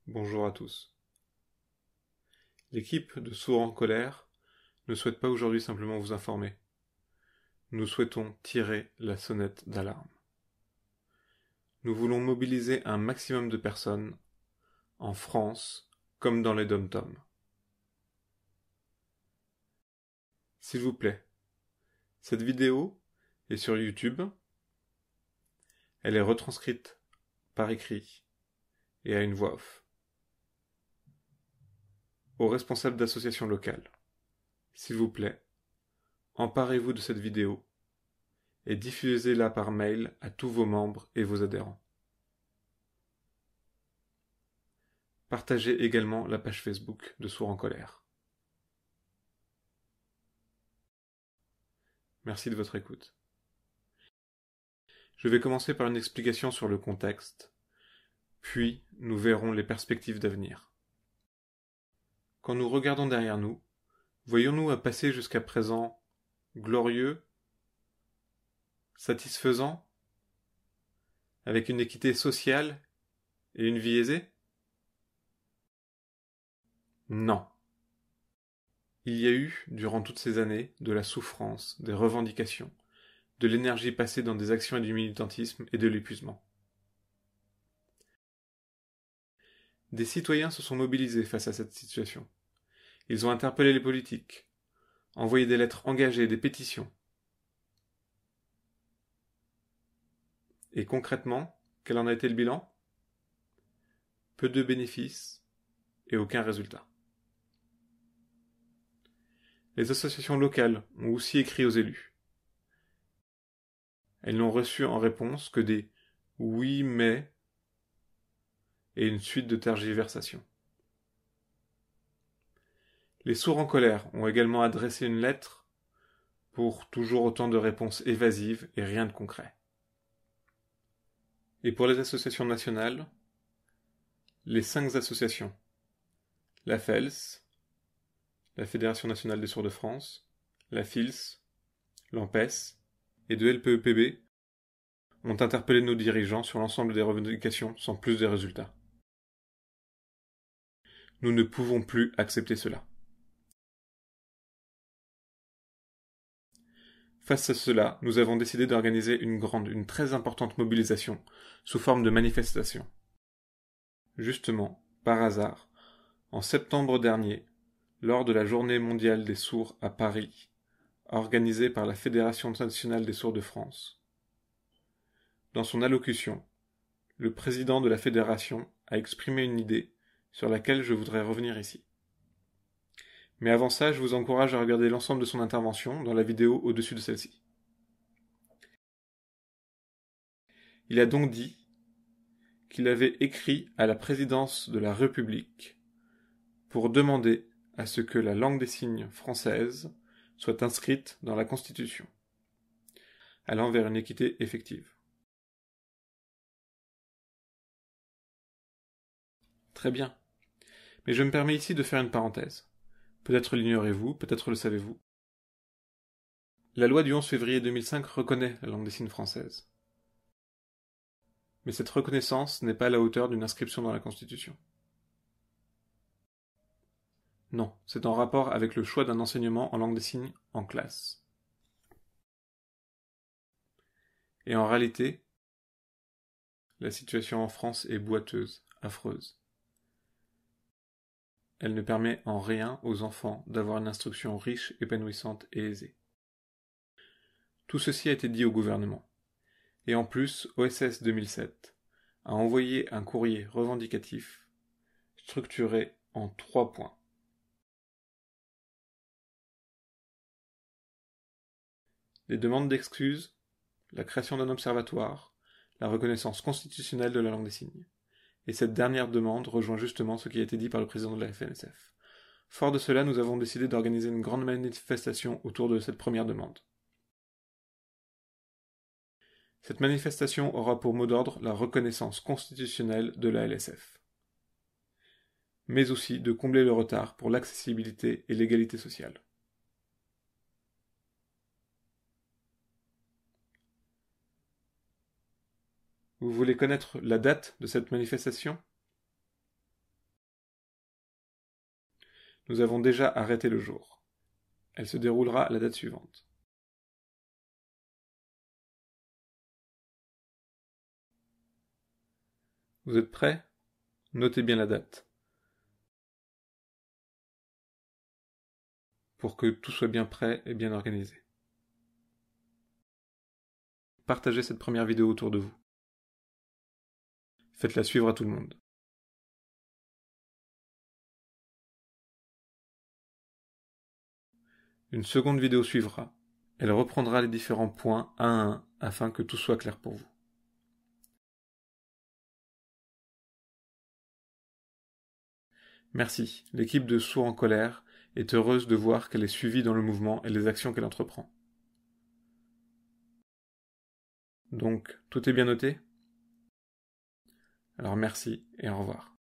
Bonjour à tous. L'équipe de Sourds en colère ne souhaite pas aujourd'hui simplement vous informer. Nous souhaitons tirer la sonnette d'alarme. Nous voulons mobiliser un maximum de personnes, en France comme dans les dom-toms. S'il vous plaît, cette vidéo est sur YouTube. Elle est retranscrite par écrit et à une voix off. Aux responsables d'associations locales, s'il vous plaît, emparez-vous de cette vidéo et diffusez-la par mail à tous vos membres et vos adhérents. Partagez également la page Facebook de Sourds en colère. Merci de votre écoute. Je vais commencer par une explication sur le contexte, puis nous verrons les perspectives d'avenir. Quand nous regardons derrière nous, voyons-nous un passé jusqu'à présent glorieux, satisfaisant, avec une équité sociale et une vie aisée? Non. Il y a eu, durant toutes ces années, de la souffrance, des revendications, de l'énergie passée dans des actions et du militantisme et de l'épuisement. Des citoyens se sont mobilisés face à cette situation. Ils ont interpellé les politiques, envoyé des lettres engagées, des pétitions. Et concrètement, quel en a été le bilan? Peu de bénéfices et aucun résultat. Les associations locales ont aussi écrit aux élus. Elles n'ont reçu en réponse que des « oui, mais » et une suite de tergiversations. Les sourds en colère ont également adressé une lettre pour toujours autant de réponses évasives et rien de concret. Et pour les associations nationales, les 5 associations, la FELS, la Fédération nationale des sourds de France, la FILS, l'AMPES et de LPEPB ont interpellé nos dirigeants sur l'ensemble des revendications sans plus de résultats. Nous ne pouvons plus accepter cela. Face à cela, nous avons décidé d'organiser une très importante mobilisation sous forme de manifestation. Justement, par hasard, en septembre dernier, lors de la Journée mondiale des sourds à Paris, organisée par la Fédération nationale des sourds de France, dans son allocution, le président de la fédération a exprimé une idée sur laquelle je voudrais revenir ici. Mais avant ça, je vous encourage à regarder l'ensemble de son intervention dans la vidéo au-dessus de celle-ci. Il a donc dit qu'il avait écrit à la présidence de la République pour demander à ce que la langue des signes française soit inscrite dans la Constitution, allant vers une équité effective. Très bien. Mais je me permets ici de faire une parenthèse. Peut-être l'ignorez-vous, peut-être le savez-vous. La loi du 11 février 2005 reconnaît la langue des signes française. Mais cette reconnaissance n'est pas à la hauteur d'une inscription dans la Constitution. Non, c'est en rapport avec le choix d'un enseignement en langue des signes en classe. Et en réalité, la situation en France est boiteuse, affreuse. Elle ne permet en rien aux enfants d'avoir une instruction riche, épanouissante et aisée. Tout ceci a été dit au gouvernement. Et en plus, OSS 2007 a envoyé un courrier revendicatif structuré en 3 points. Les demandes d'excuses, la création d'un observatoire, la reconnaissance constitutionnelle de la langue des signes. Et cette dernière demande rejoint justement ce qui a été dit par le président de la FNSF. Fort de cela, nous avons décidé d'organiser une grande manifestation autour de cette première demande. Cette manifestation aura pour mot d'ordre la reconnaissance constitutionnelle de la LSF, mais aussi de combler le retard pour l'accessibilité et l'égalité sociale. Vous voulez connaître la date de cette manifestation ? Nous avons déjà arrêté le jour. Elle se déroulera à la date suivante. Vous êtes prêts? Notez bien la date. Pour que tout soit bien prêt et bien organisé. Partagez cette première vidéo autour de vous. Faites-la suivre à tout le monde. Une seconde vidéo suivra. Elle reprendra les différents points un à un afin que tout soit clair pour vous. Merci, l'équipe de Sourds en colère est heureuse de voir qu'elle est suivie dans le mouvement et les actions qu'elle entreprend. Donc, tout est bien noté? Alors merci et au revoir.